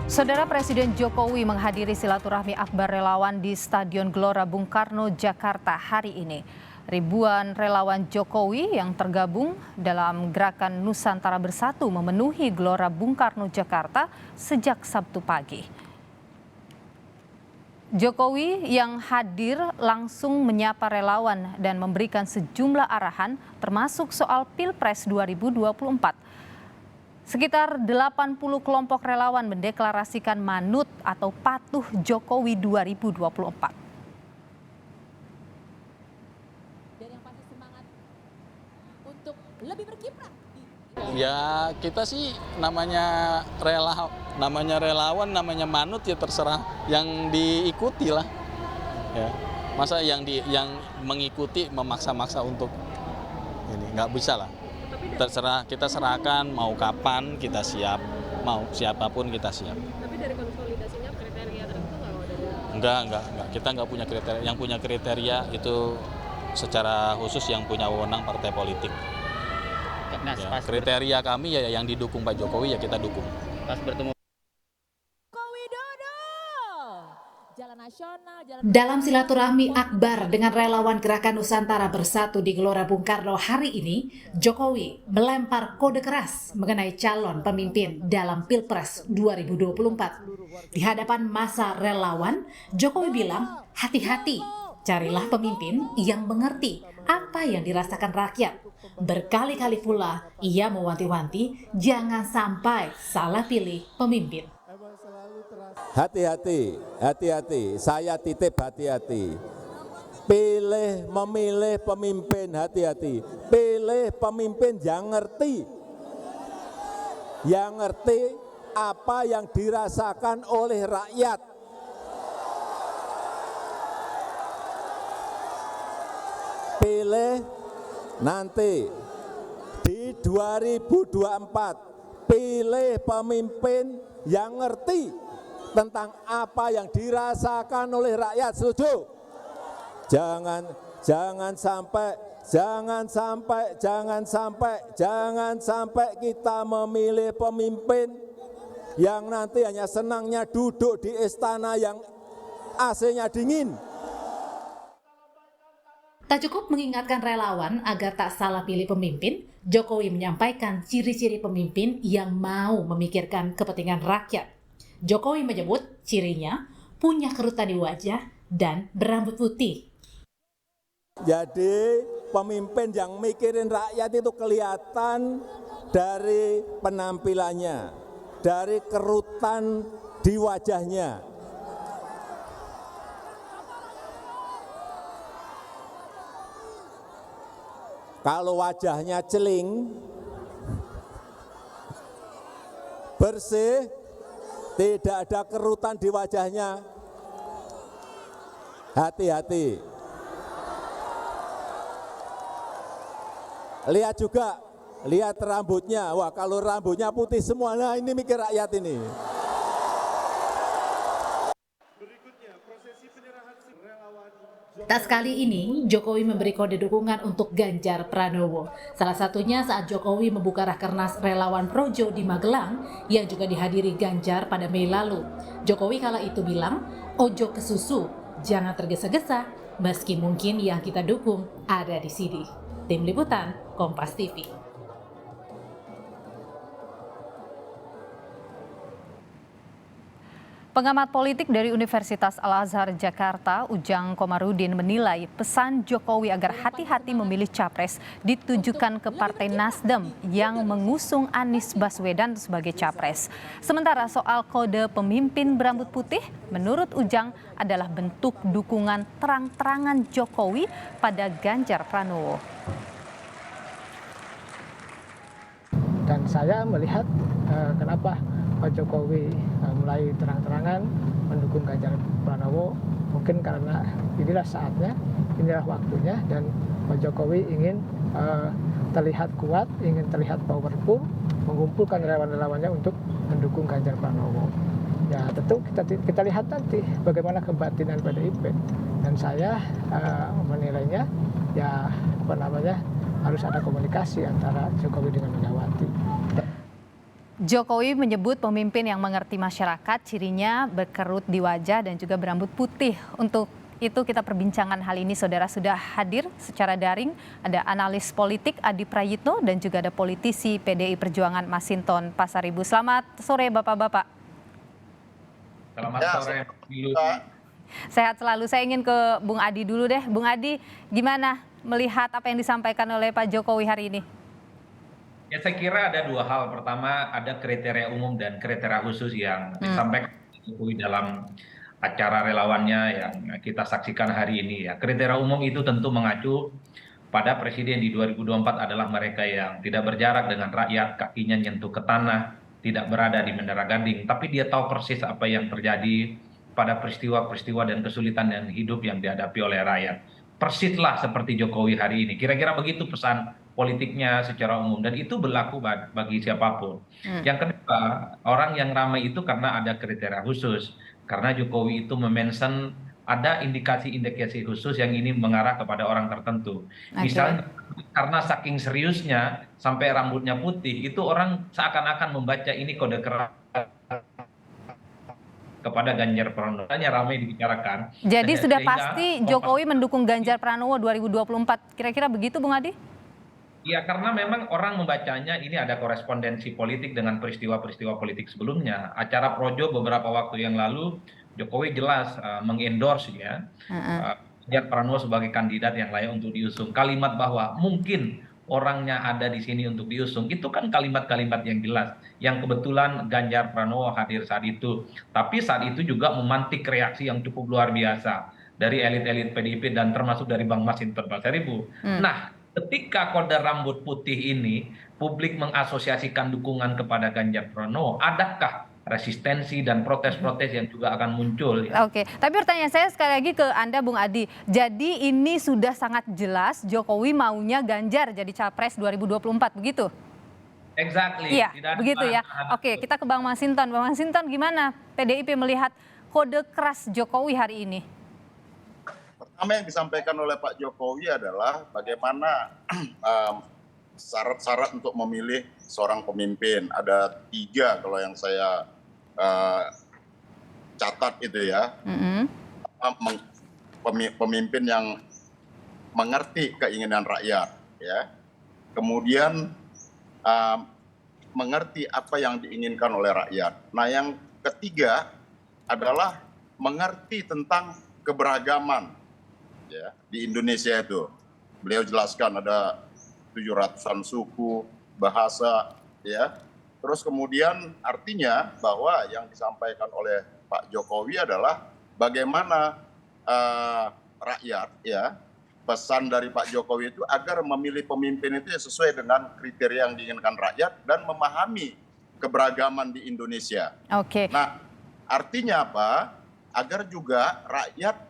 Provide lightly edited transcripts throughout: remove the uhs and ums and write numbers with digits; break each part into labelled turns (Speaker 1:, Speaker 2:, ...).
Speaker 1: Saudara Presiden Jokowi menghadiri silaturahmi akbar relawan di Stadion Gelora Bung Karno, Jakarta hari ini. Ribuan relawan Jokowi yang tergabung dalam gerakan Nusantara Bersatu memenuhi Gelora Bung Karno, Jakarta sejak Sabtu pagi. Jokowi yang hadir langsung menyapa relawan dan memberikan sejumlah arahan termasuk soal Pilpres 2024. Sekitar 80 kelompok relawan mendeklarasikan manut atau patuh Jokowi 2024.
Speaker 2: Dan yang pasti semangat untuk lebih berkiprah.
Speaker 3: Ya kita sih namanya relawan, namanya manut ya terserah yang diikuti lah. Ya. Masa yang mengikuti memaksa-maksa untuk ini nggak bisa lah. Terserah, kita serahkan mau kapan kita siap, mau siapapun kita siap.
Speaker 2: Tapi dari konsolidasinya kriteria tertentu nggak?
Speaker 3: Enggak. Kita nggak punya kriteria. Yang punya kriteria itu secara khusus yang punya wewenang partai politik. Ya, kriteria kami ya yang didukung Pak Jokowi ya kita dukung.
Speaker 2: Pas bertemu
Speaker 4: Dalam silaturahmi akbar dengan relawan Gerakan Nusantara Bersatu di Gelora Bung Karno hari ini, Jokowi melempar kode keras mengenai calon pemimpin dalam Pilpres 2024. Di hadapan massa relawan, Jokowi bilang, hati-hati, carilah pemimpin yang mengerti apa yang dirasakan rakyat. Berkali-kali pula ia mewanti-wanti jangan sampai salah pilih pemimpin.
Speaker 5: Hati-hati, saya titip hati-hati. Memilih pemimpin hati-hati. Pilih pemimpin yang ngerti apa yang dirasakan oleh rakyat. Pilih nanti di 2024, pilih pemimpin yang ngerti tentang apa yang dirasakan oleh rakyat. Setuju? Jangan sampai kita memilih pemimpin yang nanti hanya senangnya duduk di istana yang AC-nya dingin.
Speaker 4: Tak cukup mengingatkan relawan agar tak salah pilih pemimpin, Jokowi menyampaikan ciri-ciri pemimpin yang mau memikirkan kepentingan rakyat. Jokowi menyebut cirinya punya kerutan di wajah dan berambut putih.
Speaker 5: Jadi pemimpin yang mikirin rakyat itu kelihatan dari penampilannya, dari kerutan di wajahnya. Kalau wajahnya celing, bersih, tidak ada kerutan di wajahnya, hati-hati. Lihat juga, lihat rambutnya. Wah, kalau rambutnya putih semua, nah ini mikir rakyat ini.
Speaker 4: Tak sekali ini, Jokowi memberi kode dukungan untuk Ganjar Pranowo. Salah satunya saat Jokowi membuka Rakernas Relawan Projo di Magelang yang juga dihadiri Ganjar pada Mei lalu. Jokowi kala itu bilang, ojo ke susu, jangan tergesa-gesa, meski mungkin yang kita dukung ada di sini. Tim Liputan, Kompas TV.
Speaker 1: Pengamat politik dari Universitas Al-Azhar Jakarta, Ujang Komarudin menilai pesan Jokowi agar hati-hati memilih capres ditujukan ke Partai Nasdem yang mengusung Anies Baswedan sebagai capres. Sementara soal kode pemimpin berambut putih, menurut Ujang adalah bentuk dukungan terang-terangan Jokowi pada Ganjar Pranowo.
Speaker 6: Dan saya melihat kenapa Pak Jokowi mulai terang-terangan mendukung Ganjar Pranowo, mungkin karena inilah saatnya, inilah waktunya, dan Pak Jokowi ingin terlihat kuat, ingin terlihat powerful, mengumpulkan relawan-relawannya untuk mendukung Ganjar Pranowo. Ya tentu kita lihat nanti bagaimana kebatinan PDIP, dan saya menilainya ya harus ada komunikasi antara Jokowi dengan Megawati.
Speaker 1: Jokowi menyebut pemimpin yang mengerti masyarakat, cirinya berkerut di wajah dan juga berambut putih. Untuk itu kita perbincangan hal ini, saudara, sudah hadir secara daring. Ada analis politik Adi Prayitno dan juga ada politisi PDI Perjuangan Masinton Pasaribu. Selamat sore Bapak-Bapak.
Speaker 7: Selamat sore.
Speaker 1: Sehat selalu. Saya ingin ke Bung Adi dulu deh. Bung Adi, gimana melihat apa yang disampaikan oleh Pak Jokowi hari ini?
Speaker 7: Ya, saya kira ada dua hal. Pertama, ada kriteria umum dan kriteria khusus yang disampaikan Jokowi dalam acara relawannya yang kita saksikan hari ini. Ya, kriteria umum itu tentu mengacu pada presiden di 2024 adalah mereka yang tidak berjarak dengan rakyat, kakinya nyentuh ke tanah, tidak berada di Menara Gading, tapi dia tahu persis apa yang terjadi pada peristiwa-peristiwa dan kesulitan dan hidup yang dihadapi oleh rakyat. Persislah seperti Jokowi hari ini. Kira-kira begitu pesan politiknya secara umum, dan itu berlaku bagi siapapun. Yang kedua, orang yang ramai itu karena ada kriteria khusus. Karena Jokowi itu memention ada indikasi-indikasi khusus yang ini mengarah kepada orang tertentu. Misalnya karena saking seriusnya sampai rambutnya putih, itu orang seakan-akan membaca ini kode keras kepada Ganjar Pranowo. Hanya ramai dibicarakan.
Speaker 1: Jadi sudah pasti Jokowi mendukung Ganjar Pranowo 2024. Kira-kira begitu, Bung Adi?
Speaker 7: Ya, karena memang orang membacanya ini ada korespondensi politik dengan peristiwa-peristiwa politik sebelumnya. Acara Projo beberapa waktu yang lalu, Jokowi jelas mengendorse ya Ganjar Pranowo sebagai kandidat yang layak untuk diusung. Kalimat bahwa mungkin orangnya ada di sini untuk diusung, itu kan kalimat-kalimat yang jelas, yang kebetulan Ganjar Pranowo hadir saat itu. Tapi saat itu juga memantik reaksi yang cukup luar biasa dari elit-elit PDIP dan termasuk dari Bang Masinton Pasaribu. Nah, ketika kode rambut putih ini, publik mengasosiasikan dukungan kepada Ganjar Pranowo, adakah resistensi dan protes-protes yang juga akan muncul?
Speaker 1: Oke, tapi pertanyaan saya sekali lagi ke Anda, Bung Adi. Jadi ini sudah sangat jelas Jokowi maunya Ganjar jadi Capres 2024, begitu?
Speaker 7: Exactly.
Speaker 1: Iya, begitu ya. Oke, kita ke Bang Masinton. Bang Masinton, gimana PDIP melihat kode keras Jokowi hari ini?
Speaker 8: Pertama yang disampaikan oleh Pak Jokowi adalah bagaimana syarat-syarat untuk memilih seorang pemimpin. Ada 3 kalau yang saya catat itu ya. Pemimpin yang mengerti keinginan rakyat, ya. Kemudian mengerti apa yang diinginkan oleh rakyat. Nah, yang ketiga adalah mengerti tentang keberagaman. Ya, di Indonesia itu beliau jelaskan ada 700-an suku, bahasa, ya. Terus kemudian artinya bahwa yang disampaikan oleh Pak Jokowi adalah bagaimana rakyat, ya, pesan dari Pak Jokowi itu agar memilih pemimpin itu sesuai dengan kriteria yang diinginkan rakyat dan memahami keberagaman di Indonesia.
Speaker 1: Oke.
Speaker 8: Nah, artinya apa? Agar juga rakyat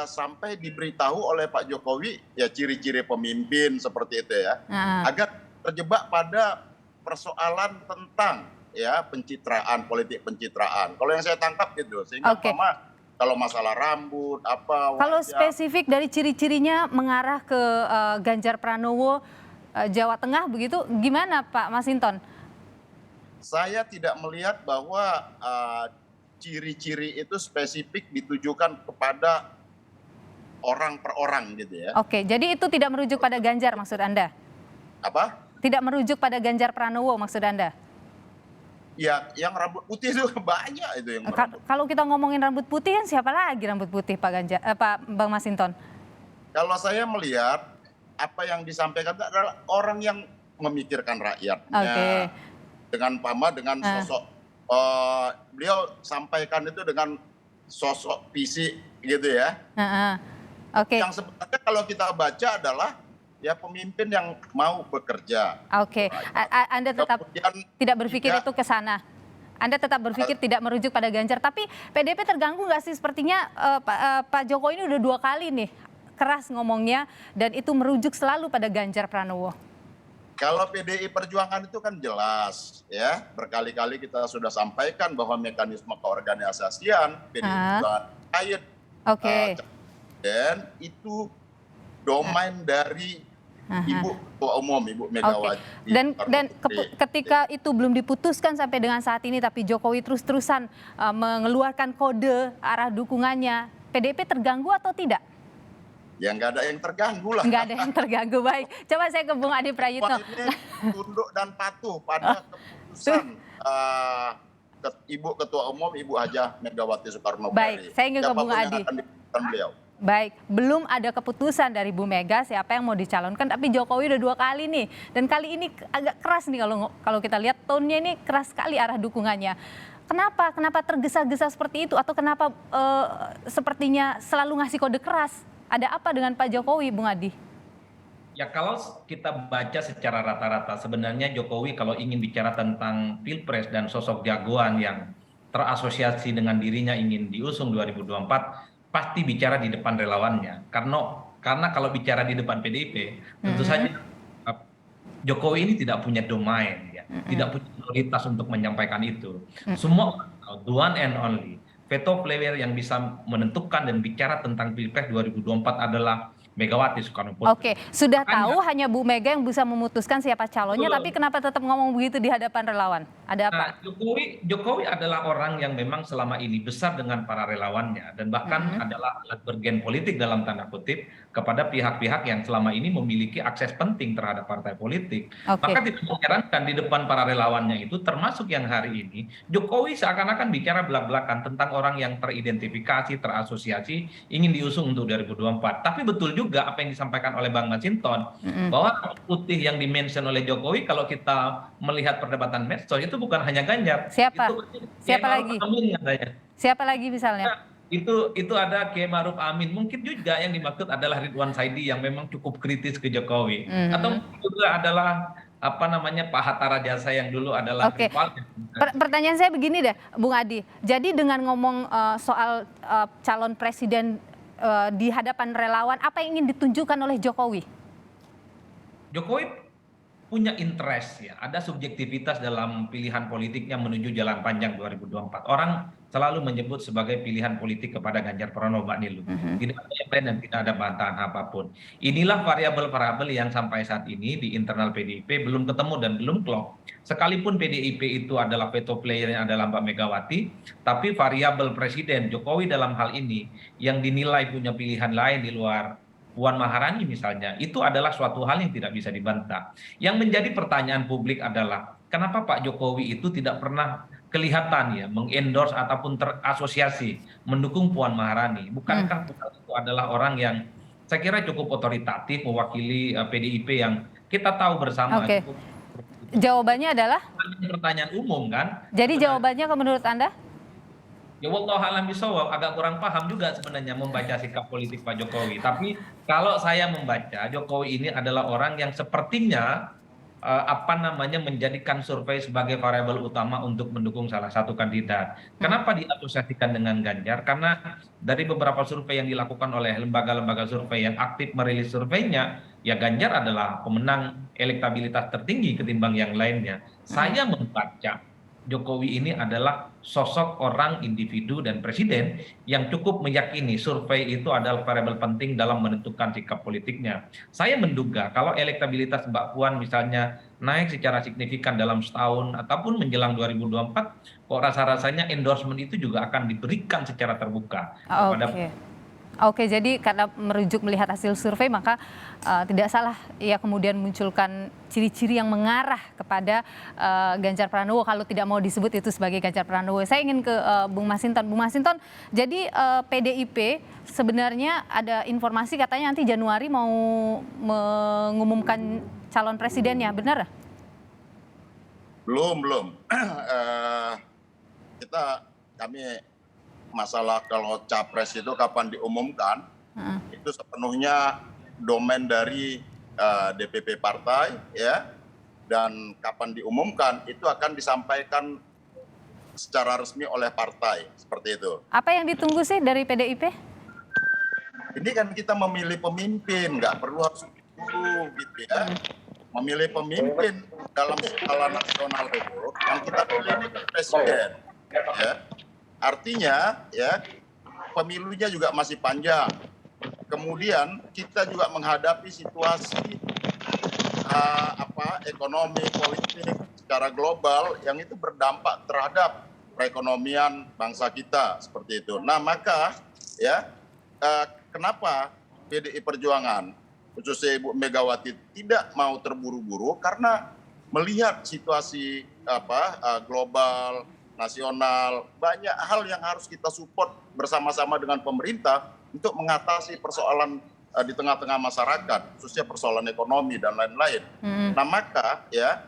Speaker 8: sampai diberitahu oleh Pak Jokowi ya ciri-ciri pemimpin seperti itu ya, agar terjebak pada persoalan tentang ya pencitraan, politik pencitraan. Kalau yang saya tangkap gitu, sehingga kalau masalah rambut apa
Speaker 1: kalau spesifik dari ciri-cirinya mengarah ke Ganjar Pranowo Jawa Tengah begitu, gimana Pak Masinton?
Speaker 8: Saya tidak melihat bahwa ciri-ciri itu spesifik ditujukan kepada orang per orang gitu ya.
Speaker 1: Oke, jadi itu tidak merujuk pada Ganjar maksud Anda?
Speaker 8: Apa?
Speaker 1: Tidak merujuk pada Ganjar Pranowo maksud Anda?
Speaker 8: Ya, yang rambut putih itu banyak itu yang
Speaker 1: Kalau kita ngomongin rambut putih kan siapa lagi rambut putih Pak Bang Masinton?
Speaker 8: Kalau saya melihat apa yang disampaikan itu adalah orang yang memikirkan rakyatnya. Dengan sosok beliau sampaikan itu dengan sosok fisik gitu ya. Yang sebenarnya kalau kita baca adalah ya pemimpin yang mau bekerja.
Speaker 1: Anda tetap tidak berpikir itu ke sana. Anda tetap berpikir tidak merujuk pada Ganjar. Tapi PDIP terganggu nggak sih? Sepertinya Pak Jokowi ini udah 2 kali nih keras ngomongnya dan itu merujuk selalu pada Ganjar Pranowo.
Speaker 8: Kalau PDI Perjuangan itu kan jelas ya, berkali-kali kita sudah sampaikan bahwa mekanisme keorganisasian PDI Perjuangan kait dan itu domain dari Ibu Ketua Umum, Ibu
Speaker 1: Oke.
Speaker 8: Megawati.
Speaker 1: Dan ketika itu belum diputuskan sampai dengan saat ini, tapi Jokowi terus-terusan mengeluarkan kode arah dukungannya, PDIP terganggu atau tidak?
Speaker 8: Ya nggak ada yang terganggu lah.
Speaker 1: Nggak ada yang terganggu, baik. Coba saya ke Bung Adi Prayitno.
Speaker 8: Ini tunduk dan patuh pada keputusan Ibu Ketua Umum, Ibu Hajah Megawati Soekarno Putri.
Speaker 1: Baik, saya ingin ke Bung
Speaker 8: Siapapun yang
Speaker 1: Adi.
Speaker 8: akan diputuskan beliau.
Speaker 1: Baik, belum ada keputusan dari Bu Mega siapa yang mau dicalonkan, tapi Jokowi udah 2 kali nih. Dan kali ini agak keras nih kalau kita lihat tone-nya ini keras sekali arah dukungannya. Kenapa tergesa-gesa seperti itu? Atau kenapa sepertinya selalu ngasih kode keras? Ada apa dengan Pak Jokowi, Bung Adi?
Speaker 7: Ya kalau kita baca secara rata-rata sebenarnya Jokowi kalau ingin bicara tentang Pilpres dan sosok jagoan yang terasosiasi dengan dirinya ingin diusung 2024 pasti bicara di depan relawannya. Karena kalau bicara di depan PDIP tentu saja Jokowi ini tidak punya domain ya, tidak punya otoritas untuk menyampaikan itu. Semua the one and only veto player yang bisa menentukan dan bicara tentang Pilpres 2024 adalah Megawati Soekarno Putri.
Speaker 1: Oke, sudah tahu hanya Bu Mega yang bisa memutuskan siapa calonnya, tapi kenapa tetap ngomong begitu di hadapan relawan? Ada apa?
Speaker 7: Nah, Jokowi adalah orang yang memang selama ini besar dengan para relawannya dan bahkan adalah alat bergen politik dalam tanda kutip kepada pihak-pihak yang selama ini memiliki akses penting terhadap partai politik. Maka tidak mengherankan di depan para relawannya itu termasuk yang hari ini Jokowi seakan-akan bicara belak-belakan tentang orang yang teridentifikasi, terasosiasi ingin diusung untuk 2024. Tapi betul juga apa yang disampaikan oleh Bang Masinton bahwa putih yang dimention oleh Jokowi kalau kita melihat perdebatan medsos itu bukan hanya Ganjar.
Speaker 1: Siapa? Siapa lagi?
Speaker 7: Amin, katanya.
Speaker 1: Siapa lagi misalnya?
Speaker 7: Itu ada Kiai Ma'ruf Amin. Mungkin juga yang dimaksud adalah Ridwan Saidi yang memang cukup kritis ke Jokowi. Atau juga adalah Pak Hatta Rajasa yang dulu adalah rival.
Speaker 1: Pertanyaan saya begini deh, Bung Adi. Jadi dengan ngomong soal calon presiden di hadapan relawan, apa yang ingin ditunjukkan oleh Jokowi?
Speaker 7: Jokowi punya interest ya, ada subjektivitas dalam pilihan politiknya menuju jalan panjang 2024. Orang selalu menyebut sebagai pilihan politik kepada Ganjar Pranowo, Mbak Nilu. Tidak ada yang lain dan tidak ada bantahan apapun. Inilah variabel-variabel yang sampai saat ini di internal PDIP belum ketemu dan belum klop. Sekalipun PDIP itu adalah veto playernya adalah Mbak Megawati, tapi variabel Presiden Jokowi dalam hal ini yang dinilai punya pilihan lain di luar Puan Maharani misalnya, itu adalah suatu hal yang tidak bisa dibantah. Yang menjadi pertanyaan publik adalah, kenapa Pak Jokowi itu tidak pernah kelihatan ya mengendorse ataupun terasosiasi mendukung Puan Maharani? Bukankah itu adalah orang yang saya kira cukup otoritatif mewakili PDIP yang kita tahu bersama.
Speaker 1: Jawabannya adalah?
Speaker 7: Pertanyaan umum kan?
Speaker 1: Jadi jawabannya menurut Anda?
Speaker 7: Ya wallahualam bisawab, agak kurang paham juga sebenarnya membaca sikap politik Pak Jokowi. Tapi kalau saya membaca, Jokowi ini adalah orang yang sepertinya menjadikan survei sebagai variabel utama untuk mendukung salah satu kandidat. Kenapa diasosiasikan dengan Ganjar? Karena dari beberapa survei yang dilakukan oleh lembaga-lembaga survei yang aktif merilis surveinya, ya Ganjar adalah pemenang elektabilitas tertinggi ketimbang yang lainnya. Saya membaca Jokowi ini adalah sosok orang individu dan presiden yang cukup meyakini survei itu adalah variabel penting dalam menentukan sikap politiknya. Saya menduga kalau elektabilitas Mbak Puan misalnya naik secara signifikan dalam setahun ataupun menjelang 2024, kok rasa-rasanya endorsement itu juga akan diberikan secara terbuka kepada
Speaker 1: Oke, jadi karena merujuk melihat hasil survei maka tidak salah ya kemudian munculkan ciri-ciri yang mengarah kepada Ganjar Pranowo kalau tidak mau disebut itu sebagai Ganjar Pranowo. Saya ingin ke Bung Masinton. Bung Masinton, jadi PDIP sebenarnya ada informasi katanya nanti Januari mau mengumumkan calon presidennya, benar?
Speaker 8: Belum. Kami masalah kalau capres itu kapan diumumkan, itu sepenuhnya domain dari DPP partai ya, dan kapan diumumkan itu akan disampaikan secara resmi oleh partai, seperti itu.
Speaker 1: Apa yang ditunggu sih dari PDIP?
Speaker 8: Ini kan kita memilih pemimpin, nggak perlu harus dulu gitu ya. Memilih pemimpin dalam skala nasional itu, yang kita pilih ini presiden ya. Artinya ya pemilunya juga masih panjang. Kemudian kita juga menghadapi situasi ekonomi, politik secara global yang itu berdampak terhadap perekonomian bangsa kita seperti itu. Nah, maka ya kenapa PDI Perjuangan khususnya Ibu Megawati tidak mau terburu-buru karena melihat situasi global, nasional, banyak hal yang harus kita support bersama-sama dengan pemerintah untuk mengatasi persoalan di tengah-tengah masyarakat, khususnya persoalan ekonomi dan lain-lain. Nah, maka ya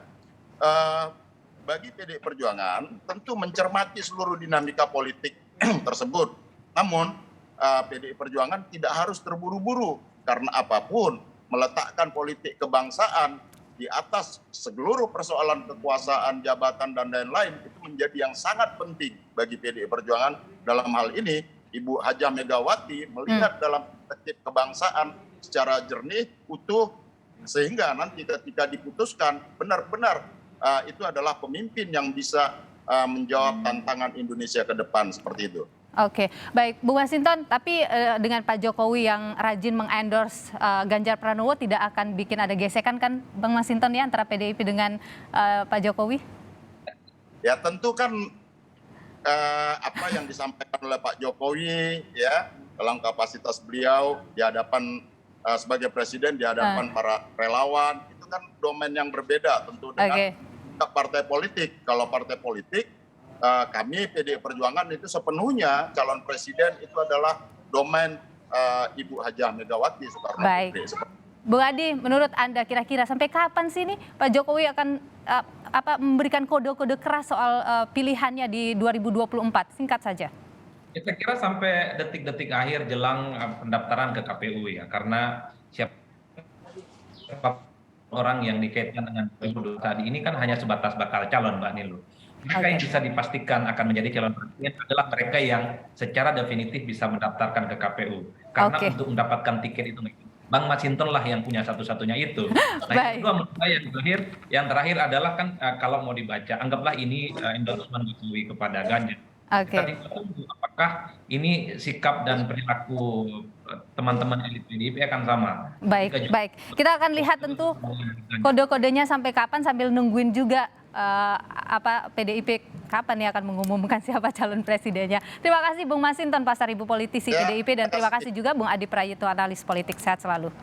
Speaker 8: bagi PDI Perjuangan tentu mencermati seluruh dinamika politik tersebut. Namun PDI Perjuangan tidak harus terburu-buru karena apapun meletakkan politik kebangsaan di atas seluruh persoalan kekuasaan, jabatan dan lain-lain itu menjadi yang sangat penting bagi PDI Perjuangan. Dalam hal ini Ibu Hajah Megawati melihat dalam perspektif kebangsaan secara jernih, utuh, sehingga nanti ketika diputuskan benar-benar itu adalah pemimpin yang bisa menjawab tantangan Indonesia ke depan seperti itu.
Speaker 1: Oke, baik Bu Masinton, tapi dengan Pak Jokowi yang rajin mengendorse Ganjar Pranowo tidak akan bikin ada gesekan kan Bang Masinton ya antara PDIP dengan Pak Jokowi?
Speaker 8: Ya tentu kan apa yang disampaikan oleh Pak Jokowi ya dalam kapasitas beliau di hadapan sebagai presiden di hadapan para relawan itu kan domain yang berbeda tentu dengan partai politik. Kalau partai politik kami PDI Perjuangan itu sepenuhnya calon presiden itu adalah domain Ibu Hajah Megawati Soekarno Putri.
Speaker 1: Bu Adi, menurut Anda kira-kira sampai kapan sih nih Pak Jokowi akan memberikan kode-kode keras soal pilihannya di 2024? Singkat saja.
Speaker 7: Saya kira sampai detik-detik akhir jelang pendaftaran ke KPU ya, karena siapa orang yang dikaitkan dengan pemilu tadi ini kan hanya sebatas bakal calon, Mbak Nilu. Mereka yang bisa dipastikan akan menjadi calon presiden adalah mereka yang secara definitif bisa mendaftarkan ke KPU. Karena untuk mendapatkan tiket itu Bang Masinton lah yang punya satu-satunya itu. Nah, yang kedua menurut saya yang terakhir adalah kan kalau mau dibaca, anggaplah ini endorsement Jokowi kepada Ganjar. Kita tunggu apakah ini sikap dan perilaku teman-teman elit PDIP akan sama.
Speaker 1: Baik. Kita akan lihat tentu kode-kodenya sampai kapan sambil nungguin juga PDIP kapan ya akan mengumumkan siapa calon presidennya. Terima kasih Bung Masinton Pasaribu politisi PDIP dan terima kasih juga Bung Adi Prayitno analis politik. Sehat selalu.